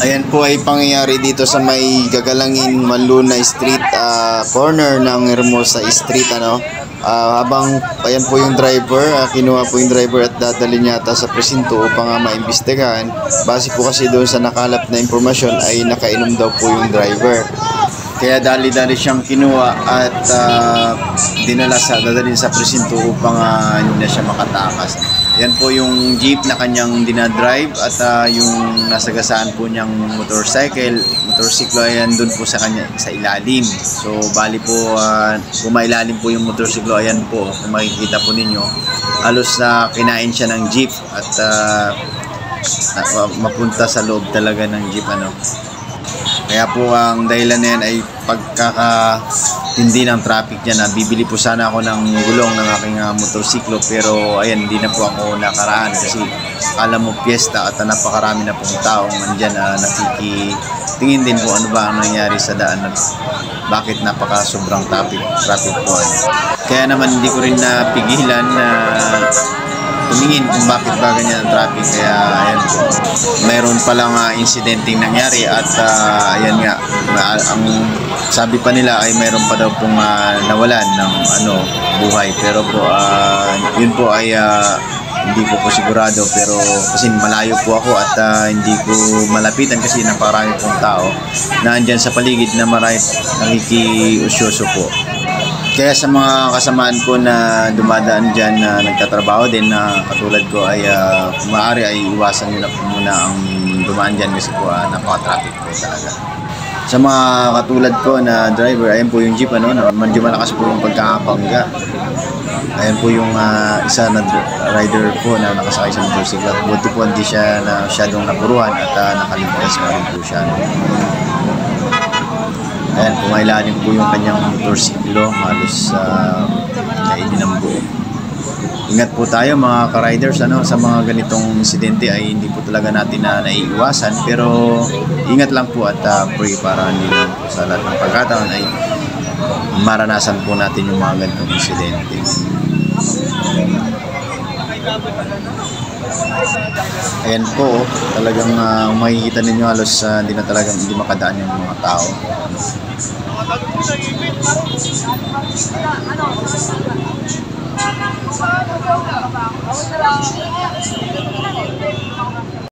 Ayan po ay pangyayari dito sa may Gagalangin, Manluna Street, corner ng Hermosa Street, ano. Habang ayan po yung driver, kinuha po yung driver at dadalhin yata sa presinto upang maimbestigahan. Base po kasi doon sa nakalap na impormasyon ay nakainom daw po yung driver. Kaya dali-dali siyang kinuha at dinala dadalhin sa presinto upang hindi na siya makatakas. Yan po yung jeep na kanyang dinadrive at yung nasagasaan po niyang motorsiklo ayan doon po sa kanya sa ilalim. So bali po kung mailalim po yung motorsiklo, ayan po kung makikita po ninyo, halos kinain siya ng jeep at mapunta sa loob talaga ng jeep, ano. Kaya po ang dahilan na yan ay pagkakatindi ng traffic niya, na bibili po sana ako ng gulong ng aking motorsiklo, pero ayan, hindi na po ako nakaraan kasi alam mo piyesta at napakarami na pong taong nandyan na nakikitingin din po ano ba ang nangyari sa daan at bakit napaka sobrang traffic po, ano. Kaya naman hindi ko rin napigilan na tumingin kung bakit ba ganyan ang traffic. Kaya ayan po, mayroon palang insidenteng nangyari at ayan nga, ang sabi pa nila ay mayroon pa daw pong nawalan ng buhay, pero po yun po ay hindi ko po sigurado, pero kasi malayo po ako at hindi ko malapitan kasi naparami pong tao na andyan sa paligid na marami nakikiusyoso po. Kaya sa mga kasamaan ko na dumadaan dyan na nagtatrabaho din na katulad ko ay kung maaari ay iwasan nyo na po muna ang dumaan dyan kasi po napaka-traffic po talaga. Sa mga katulad ko na driver, ayan po yung jeep, ano, medyo malakas po yung pagkakapangga. Ayan po yung isa na rider po na nakasakay sa motorsiklo. Buti po hindi siya masyadong napuruhan at nakaligtas pa rin po siya. Ayan, pumailalim po yung kanyang motorsiklo, halos kainin ng buo. Ingat po tayo mga ka-riders, ano, sa mga ganitong insidente ay hindi po talaga natin na naiiwasan, pero ingat lang po at pray para hindi lang po sa lahat ng pagkataon ay maranasan po natin yung mga ganitong insidente. Ayan po, talagang makikita ninyo halos hindi makadaan yung mga tao.